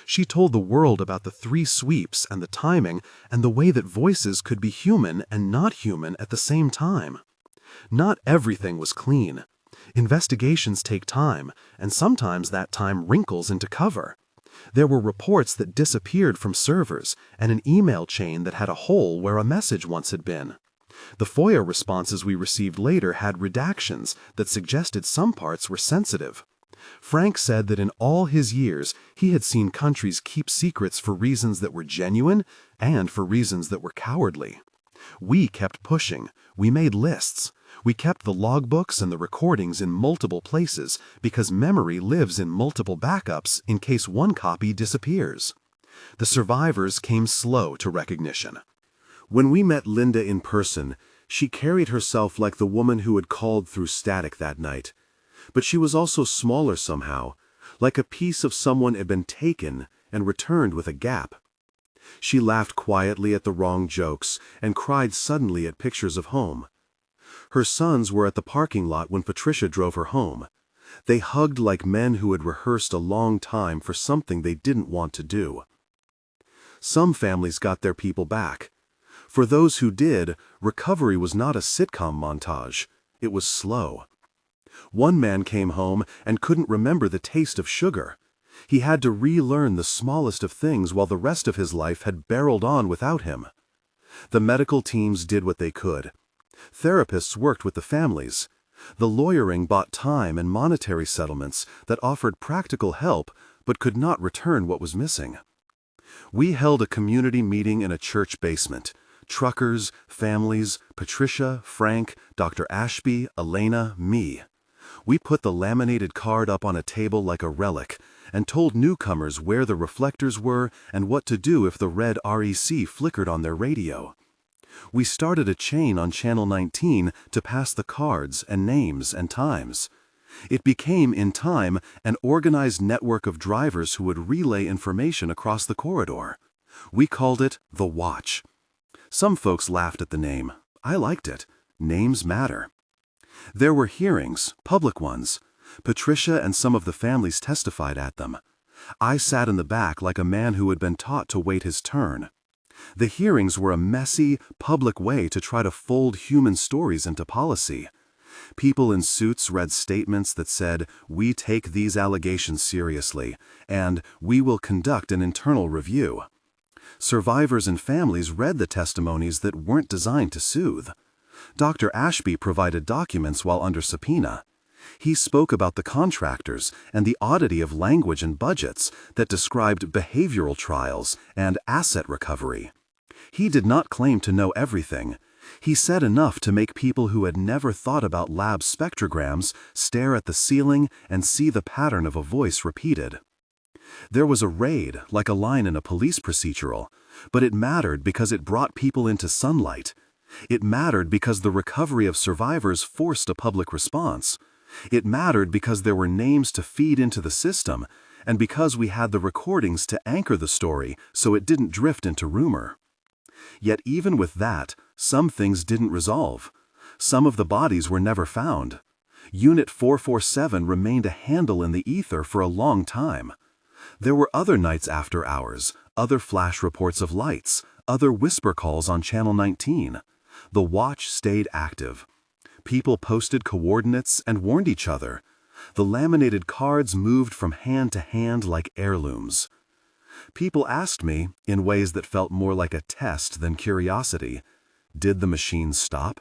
She told the world about the 3 sweeps and the timing and the way that voices could be human and not human at the same time. Not everything was clean. Investigations take time, and sometimes that time wrinkles into cover. There were reports that disappeared from servers and an email chain that had a hole where a message once had been. The FOIA responses we received later had redactions that suggested some parts were sensitive. Frank said that in all his years, he had seen countries keep secrets for reasons that were genuine and for reasons that were cowardly. We kept pushing. We made lists. We kept the logbooks and the recordings in multiple places because memory lives in multiple backups in case one copy disappears. The survivors came slow to recognition. When we met Linda in person, she carried herself like the woman who had called through static that night. But she was also smaller somehow, like a piece of someone had been taken and returned with a gap. She laughed quietly at the wrong jokes and cried suddenly at pictures of home. Her sons were at the parking lot when Patricia drove her home. They hugged like men who had rehearsed a long time for something they didn't want to do. Some families got their people back. For those who did, recovery was not a sitcom montage. It was slow. One man came home and couldn't remember the taste of sugar. He had to relearn the smallest of things while the rest of his life had barreled on without him. The medical teams did what they could. Therapists worked with the families. The lawyering bought time and monetary settlements that offered practical help but could not return what was missing. We held a community meeting in a church basement. Truckers, families, Patricia, Frank, Dr. Ashby, Elena, me. We put the laminated card up on a table like a relic and told newcomers where the reflectors were and what to do if the red REC flickered on their radio. We started a chain on Channel 19 to pass the cards and names and times. It became, in time, an organized network of drivers who would relay information across the corridor. We called it The Watch. Some folks laughed at the name. I liked it. Names matter. There were hearings, public ones. Patricia and some of the families testified at them. I sat in the back like a man who had been taught to wait his turn. The hearings were a messy, public way to try to fold human stories into policy. People in suits read statements that said, "We take these allegations seriously," and "We will conduct an internal review." Survivors and families read the testimonies that weren't designed to soothe. Dr. Ashby provided documents while under subpoena. He spoke about the contractors and the oddity of language and budgets that described behavioral trials and asset recovery. He did not claim to know everything. He said enough to make people who had never thought about lab spectrograms stare at the ceiling and see the pattern of a voice repeated. There was a raid, like a line in a police procedural, but it mattered because it brought people into sunlight. It mattered because the recovery of survivors forced a public response. It mattered because there were names to feed into the system, and because we had the recordings to anchor the story so it didn't drift into rumor. Yet even with that, some things didn't resolve. Some of the bodies were never found. Unit 447 remained a handle in the ether for a long time. There were other nights after hours, other flash reports of lights, other whisper calls on Channel 19. The watch stayed active. People posted coordinates and warned each other. The laminated cards moved from hand to hand like heirlooms. People asked me, in ways that felt more like a test than curiosity, did the machine stop?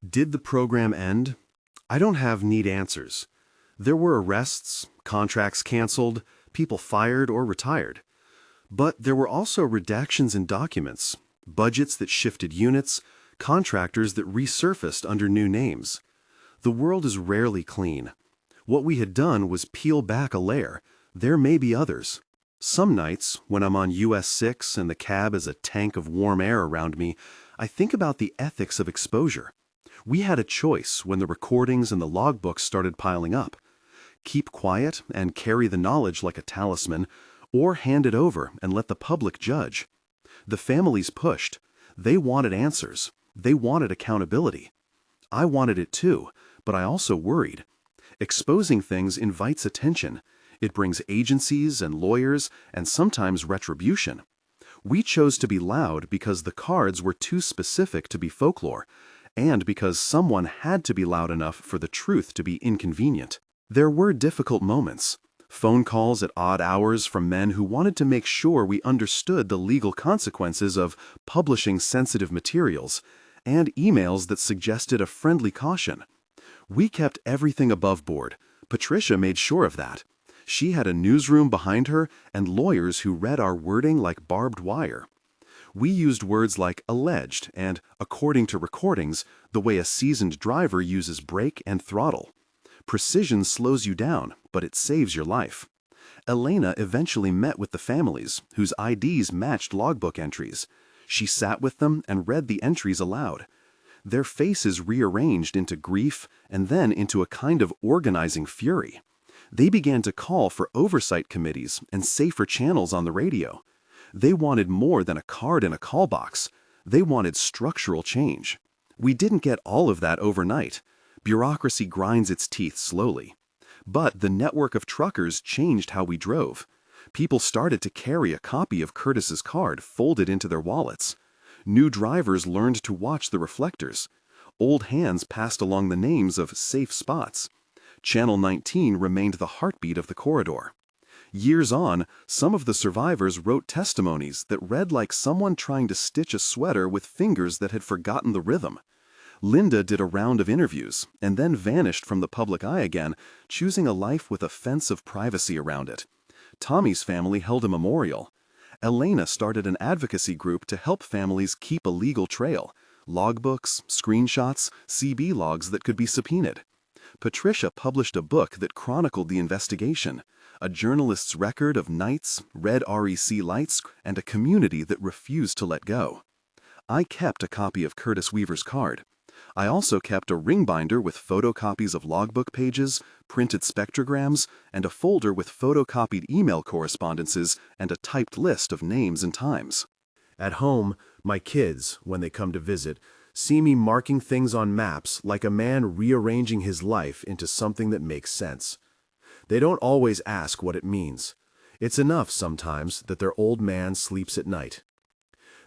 Did the program end? I don't have neat answers. There were arrests, contracts canceled, people fired or retired. But there were also redactions in documents, budgets that shifted units, contractors that resurfaced under new names. The world is rarely clean. What we had done was peel back a layer. There may be others. Some nights, when I'm on US 6 and the cab is a tank of warm air around me, I think about the ethics of exposure. We had a choice when the recordings and the logbooks started piling up. Keep quiet and carry the knowledge like a talisman, or hand it over and let the public judge. The families pushed. They wanted answers. They wanted accountability. I wanted it too, but I also worried. Exposing things invites attention. It brings agencies and lawyers and sometimes retribution. We chose to be loud because the cards were too specific to be folklore, and because someone had to be loud enough for the truth to be inconvenient. There were difficult moments. Phone calls at odd hours from men who wanted to make sure we understood the legal consequences of publishing sensitive materials, and emails that suggested a friendly caution. We kept everything above board. Patricia made sure of that. She had a newsroom behind her and lawyers who read our wording like barbed wire. We used words like alleged and, according to recordings, the way a seasoned driver uses brake and throttle. Precision slows you down, but it saves your life. Elena eventually met with the families, whose IDs matched logbook entries. She sat with them and read the entries aloud. Their faces rearranged into grief and then into a kind of organizing fury. They began to call for oversight committees and safer channels on the radio. They wanted more than a card in a call box. They wanted structural change. We didn't get all of that overnight. Bureaucracy grinds its teeth slowly. But the network of truckers changed how we drove. People started to carry a copy of Curtis's card folded into their wallets. New drivers learned to watch the reflectors. Old hands passed along the names of safe spots. Channel 19 remained the heartbeat of the corridor. Years on, some of the survivors wrote testimonies that read like someone trying to stitch a sweater with fingers that had forgotten the rhythm. Linda did a round of interviews and then vanished from the public eye again, choosing a life with a fence of privacy around it. Tommy's family held a memorial. Elena started an advocacy group to help families keep a legal trail, logbooks, screenshots, CB logs that could be subpoenaed. Patricia published a book that chronicled the investigation, a journalist's record of nights, red REC lights, and a community that refused to let go. I kept a copy of Curtis Weaver's card. I also kept a ring binder with photocopies of logbook pages, printed spectrograms, and a folder with photocopied email correspondences and a typed list of names and times. At home, my kids, when they come to visit, see me marking things on maps like a man rearranging his life into something that makes sense. They don't always ask what it means. It's enough sometimes that their old man sleeps at night.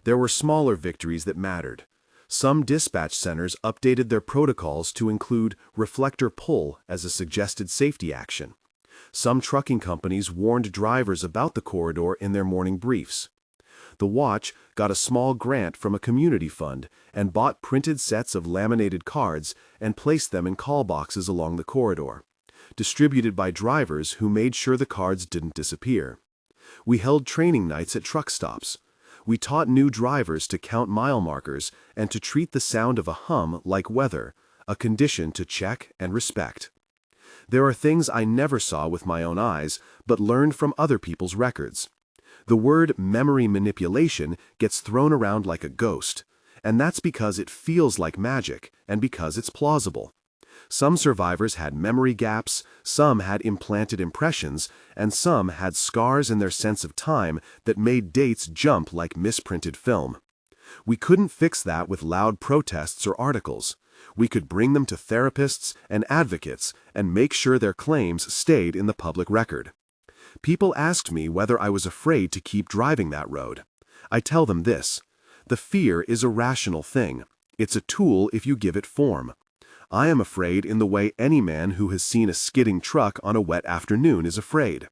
There were smaller victories that mattered. Some dispatch centers updated their protocols to include reflector pull as a suggested safety action. Some trucking companies warned drivers about the corridor in their morning briefs. The Watch got a small grant from a community fund and bought printed sets of laminated cards and placed them in call boxes along the corridor, distributed by drivers who made sure the cards didn't disappear. We held training nights at truck stops. We taught new drivers to count mile markers and to treat the sound of a hum like weather, a condition to check and respect. There are things I never saw with my own eyes, but learned from other people's records. The word memory manipulation gets thrown around like a ghost, and that's because it feels like magic and because it's plausible. Some survivors had memory gaps, some had implanted impressions, and some had scars in their sense of time that made dates jump like misprinted film. We couldn't fix that with loud protests or articles. We could bring them to therapists and advocates and make sure their claims stayed in the public record. People asked me whether I was afraid to keep driving that road. I tell them this: the fear is a rational thing. It's a tool if you give it form. I am afraid in the way any man who has seen a skidding truck on a wet afternoon is afraid.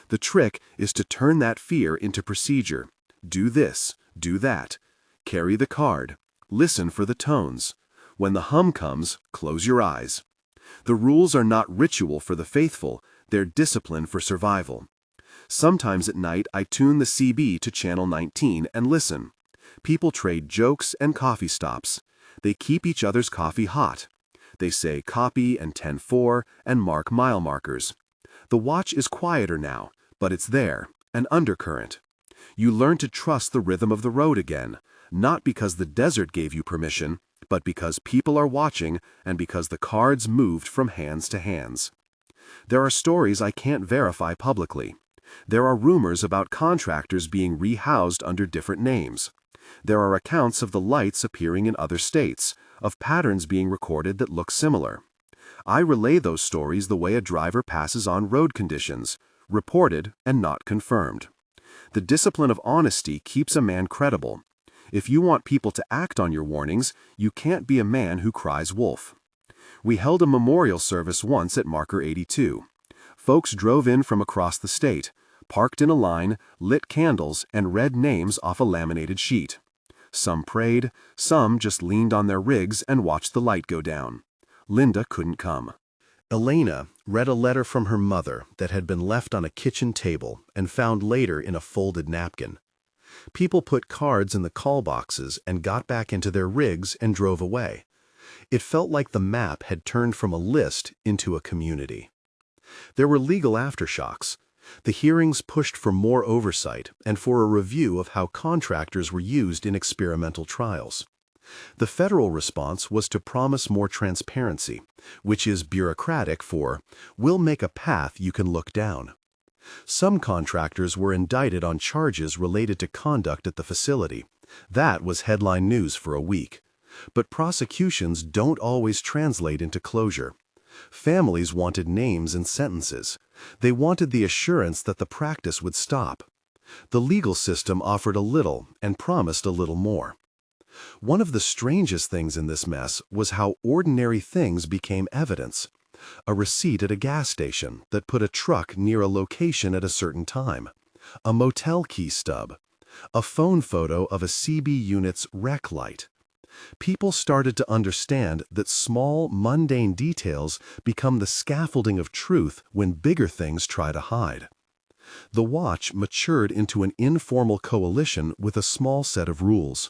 The trick is to turn that fear into procedure. Do this, do that. Carry the card. Listen for the tones. When the hum comes, close your eyes. The rules are not ritual for the faithful, they're discipline for survival. Sometimes at night I tune the CB to channel 19 and listen. People trade jokes and coffee stops. They keep each other's coffee hot. They say copy and 10-4 and mark mile markers. The Watch is quieter now, but it's there, an undercurrent. You learn to trust the rhythm of the road again, not because the desert gave you permission, but because people are watching and because the cards moved from hands to hands. There are stories I can't verify publicly. There are rumors about contractors being rehoused under different names. There are accounts of the lights appearing in other states, of patterns being recorded that look similar. I relay those stories the way a driver passes on road conditions, reported and not confirmed. The discipline of honesty keeps a man credible. If you want people to act on your warnings, you can't be a man who cries wolf. We held a memorial service once at Marker 82. Folks drove in from across the state, parked in a line, lit candles, and read names off a laminated sheet. Some prayed, some just leaned on their rigs and watched the light go down. Linda couldn't come. Elena read a letter from her mother that had been left on a kitchen table and found later in a folded napkin. People put cards in the call boxes and got back into their rigs and drove away. It felt like the map had turned from a list into a community. There were legal aftershocks. The hearings pushed for more oversight and for a review of how contractors were used in experimental trials. The federal response was to promise more transparency, which is bureaucratic for, "We'll make a path you can look down." Some contractors were indicted on charges related to conduct at the facility. That was headline news for a week. But prosecutions don't always translate into closure. Families wanted names and sentences. They wanted the assurance that the practice would stop. The legal system offered a little and promised a little more. One of the strangest things in this mess was how ordinary things became evidence. A receipt at a gas station that put a truck near a location at a certain time. A motel key stub. A phone photo of a CB unit's rec light. People started to understand that small, mundane details become the scaffolding of truth when bigger things try to hide. The watch matured into an informal coalition with a small set of rules.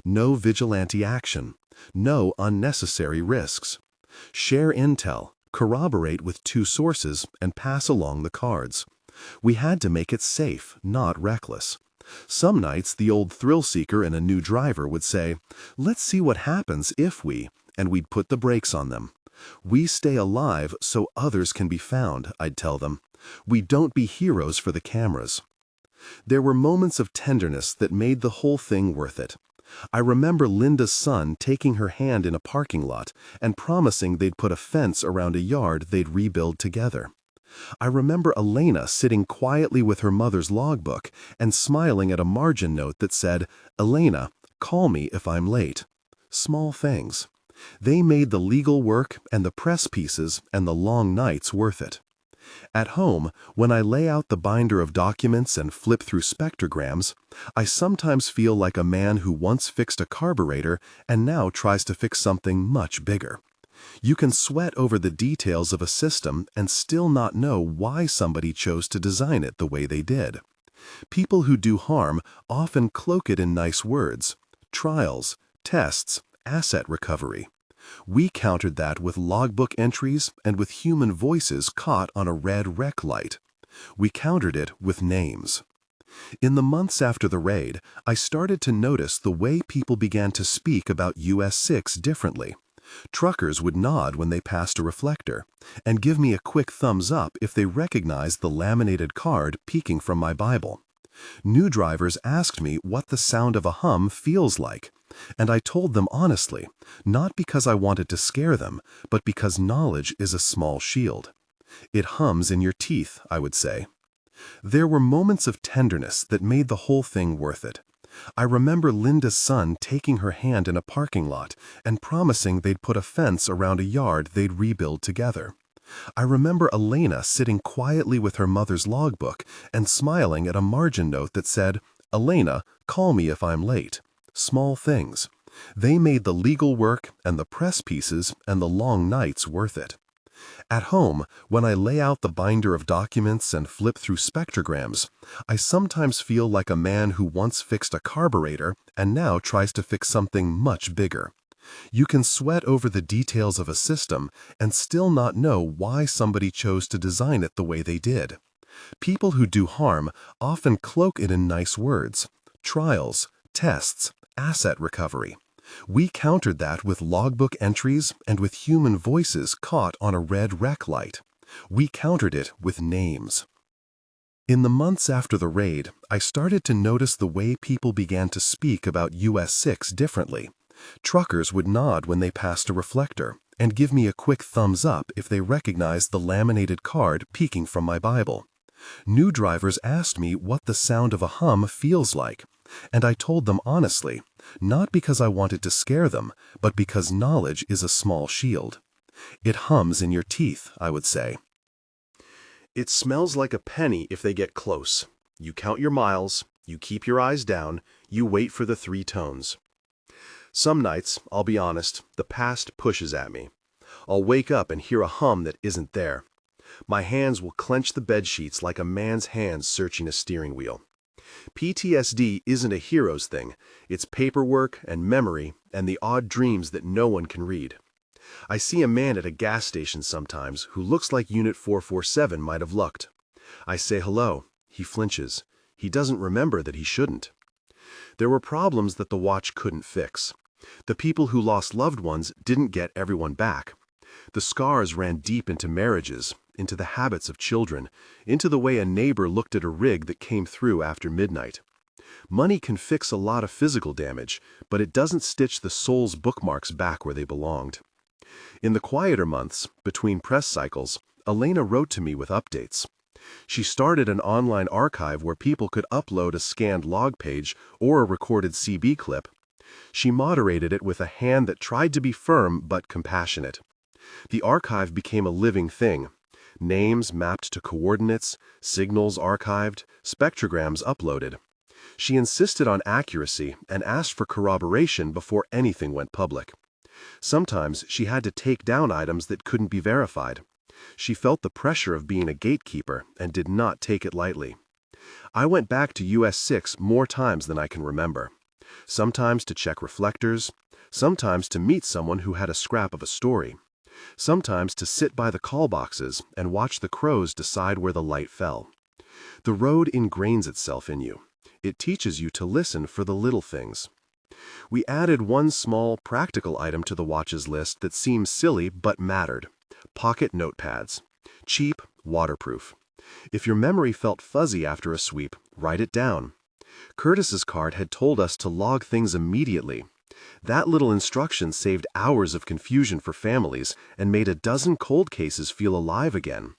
No vigilante action. No unnecessary risks. Share intel, corroborate with 2 sources, and pass along the cards. We had to make it safe, not reckless. Some nights the old thrill-seeker in a new driver would say, "Let's see what happens if we," and we'd put the brakes on them. "We stay alive so others can be found," I'd tell them. "We don't be heroes for the cameras." There were moments of tenderness that made the whole thing worth it. I remember Linda's son taking her hand in a parking lot and promising they'd put a fence around a yard they'd rebuild together. I remember Elena sitting quietly with her mother's logbook and smiling at a margin note that said, "Elena, call me if I'm late." Small things. They made the legal work and the press pieces and the long nights worth it. At home, when I lay out the binder of documents and flip through spectrograms, I sometimes feel like a man who once fixed a carburetor and now tries to fix something much bigger. You can sweat over the details of a system and still not know why somebody chose to design it the way they did. People who do harm often cloak it in nice words: trials, tests, asset recovery. We countered that with logbook entries and with human voices caught on a red rec light. We countered it with names. In the months after the raid, I started to notice the way people began to speak about US 6 differently. Truckers would nod when they passed a reflector, and give me a quick thumbs up if they recognized the laminated card peeking from my Bible. New drivers asked me what the sound of a hum feels like, and I told them honestly, not because I wanted to scare them, but because knowledge is a small shield. It hums in your teeth, I would say. There were moments of tenderness that made the whole thing worth it. I remember Linda's son taking her hand in a parking lot and promising they'd put a fence around a yard they'd rebuild together. I remember Elena sitting quietly with her mother's logbook and smiling at a margin note that said, "Elena, call me if I'm late." Small things. They made the legal work and the press pieces and the long nights worth it. At home, when I lay out the binder of documents and flip through spectrograms, I sometimes feel like a man who once fixed a carburetor and now tries to fix something much bigger. You can sweat over the details of a system and still not know why somebody chose to design it the way they did. People who do harm often cloak it in nice words: trials, tests, asset recovery. We countered that with logbook entries and with human voices caught on a red rec light. We countered it with names. In the months after the raid, I started to notice the way people began to speak about US 6 differently. Truckers would nod when they passed a reflector and give me a quick thumbs up if they recognized the laminated card peeking from my Bible. New drivers asked me what the sound of a hum feels like, and I told them honestly, not because I wanted to scare them, but because knowledge is a small shield. It hums in your teeth, I would say. It smells like a penny if they get close. You count your miles, you keep your eyes down, you wait for the 3 tones. Some nights, I'll be honest, the past pushes at me. I'll wake up and hear a hum that isn't there. My hands will clench the bedsheets like a man's hands searching a steering wheel. PTSD isn't a hero's thing. It's paperwork and memory and the odd dreams that no one can read. I see a man at a gas station sometimes who looks like Unit 447 might have looked. I say hello. He flinches. He doesn't remember that he shouldn't. There were problems that the watch couldn't fix. The people who lost loved ones didn't get everyone back. The scars ran deep into marriages, into the habits of children, into the way a neighbor looked at a rig that came through after midnight. Money can fix a lot of physical damage, but it doesn't stitch the soul's bookmarks back where they belonged. In the quieter months, between press cycles, Elena wrote to me with updates. She started an online archive where people could upload a scanned log page or a recorded CB clip. She moderated it with a hand that tried to be firm but compassionate. The archive became a living thing. Names mapped to coordinates, signals archived, spectrograms uploaded. She insisted on accuracy and asked for corroboration before anything went public. Sometimes she had to take down items that couldn't be verified. She felt the pressure of being a gatekeeper and did not take it lightly. I went back to US 6 more times than I can remember. Sometimes to check reflectors, sometimes to meet someone who had a scrap of a story, sometimes to sit by the call boxes and watch the crows decide where the light fell. The road ingrains itself in you. It teaches you to listen for the little things. We added one small, practical item to the watch's list that seemed silly but mattered: pocket notepads. Cheap, waterproof. If your memory felt fuzzy after a sweep, write it down. Curtis's card had told us to log things immediately. That little instruction saved hours of confusion for families and made a dozen cold cases feel alive again.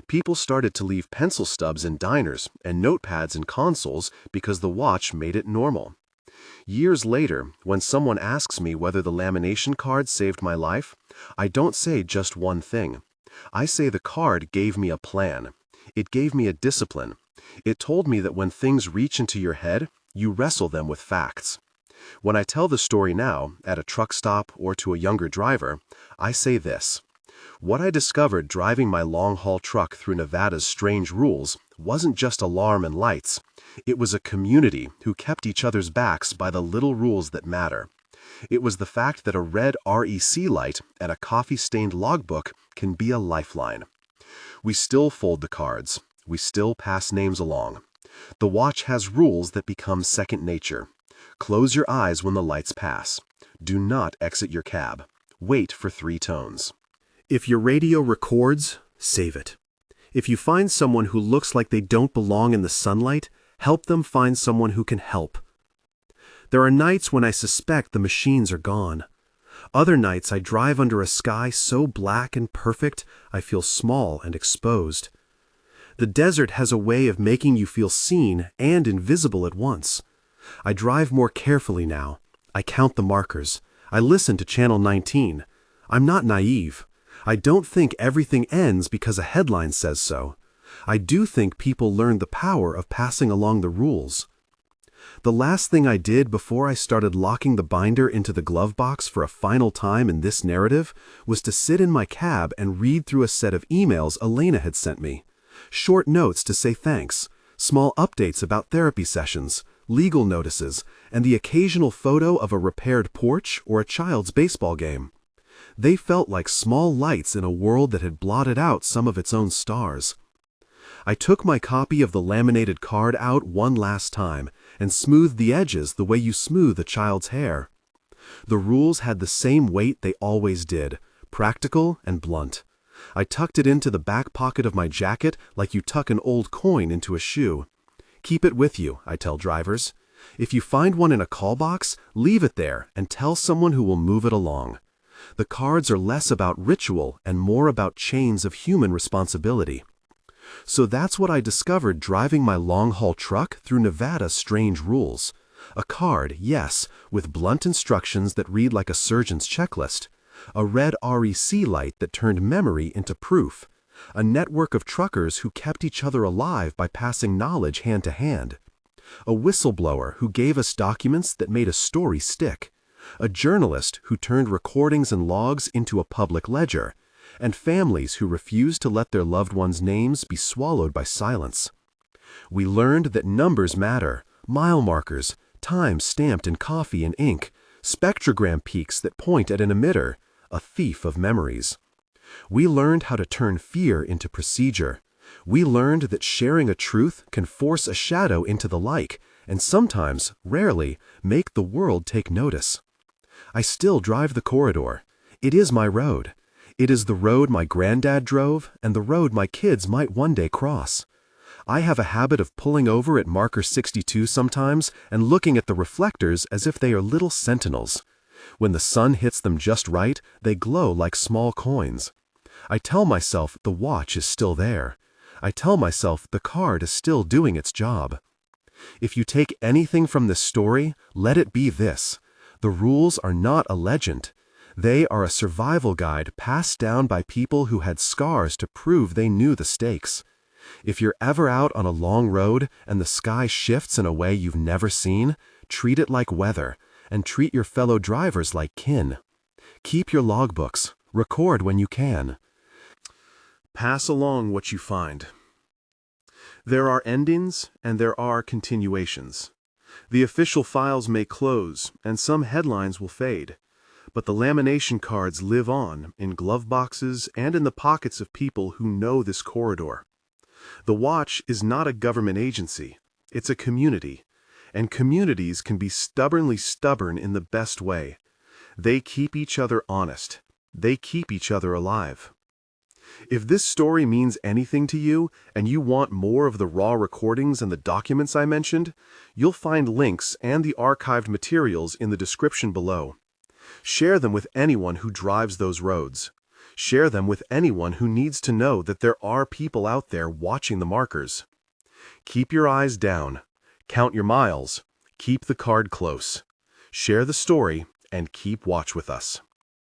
People started to leave pencil stubs in diners and notepads in consoles because the watch made it normal. Years later, when someone asks me whether the lamination card saved my life, I don't say just one thing. I say the card gave me a plan. It gave me a discipline. It told me that when things reach into your head, you wrestle them with facts. When I tell the story now, at a truck stop or to a younger driver, I say this: what I discovered driving my long-haul truck through Nevada's strange rules wasn't just alarm and lights. It was a community who kept each other's backs by the little rules that matter. It was the fact that a red REC light and a coffee-stained logbook can be a lifeline. We still fold the cards. We still pass names along. The watch has rules that become second nature. Close your eyes when the lights pass. Do not exit your cab. Wait for 3 tones. If your radio records, save it. If you find someone who looks like they don't belong in the sunlight, help them find someone who can help. There are nights when I suspect the machines are gone. Other nights I drive under a sky so black and perfect I feel small and exposed. The desert has a way of making you feel seen and invisible at once. I drive more carefully now. I count the markers. I listen to Channel 19. I'm not naive. I don't think everything ends because a headline says so. I do think people learn the power of passing along the rules. The last thing I did before I started locking the binder into the glove box for a final time in this narrative was to sit in my cab and read through a set of emails Elena had sent me. Short notes to say thanks, small updates about therapy sessions, legal notices, and the occasional photo of a repaired porch or a child's baseball game. They felt like small lights in a world that had blotted out some of its own stars. I took my copy of the laminated card out one last time and smoothed the edges the way you smooth a child's hair. The rules had the same weight they always did, practical and blunt. I tucked it into the back pocket of my jacket like you tuck an old coin into a shoe. Keep it with you, I tell drivers. If you find one in a call box, leave it there and tell someone who will move it along. The cards are less about ritual and more about chains of human responsibility. So that's what I discovered driving my long-haul truck through Nevada's strange rules. A card, yes, with blunt instructions that read like a surgeon's checklist. A red REC light that turned memory into proof. A network of truckers who kept each other alive by passing knowledge hand to hand. A whistleblower who gave us documents that made a story stick. a journalist who turned recordings and logs into a public ledger, and families who refused to let their loved ones' names be swallowed by silence. We learned that numbers matter, mile markers, time stamped in coffee and ink, spectrogram peaks that point at an emitter, a thief of memories. We learned how to turn fear into procedure. We learned that sharing a truth can force a shadow into the light, and sometimes, rarely, make the world take notice. I still drive the corridor. It is my road. It is the road my granddad drove and the road my kids might one day cross. I have a habit of pulling over at marker 62 sometimes and looking at the reflectors as if they are little sentinels. When the sun hits them just right, they glow like small coins. I tell myself the watch is still there. I tell myself the card is still doing its job. If you take anything from this story, let it be this. The rules are not a legend. They are a survival guide passed down by people who had scars to prove they knew the stakes. If you're ever out on a long road and the sky shifts in a way you've never seen, treat it like weather and treat your fellow drivers like kin. Keep your logbooks. Record when you can. Pass along what you find. There are endings and there are continuations. The official files may close and some headlines will fade, but the lamination cards live on in glove boxes and in the pockets of people who know this corridor. The watch is not a government agency, it's a community, and communities can be stubbornly stubborn in the best way. They keep each other honest. They keep each other alive. If this story means anything to you and you want more of the raw recordings and the documents I mentioned, you'll find links and the archived materials in the description below. Share them with anyone who drives those roads. Share them with anyone who needs to know that there are people out there watching the markers. Keep your eyes down. Count your miles. Keep the card close. Share the story and keep watch with us.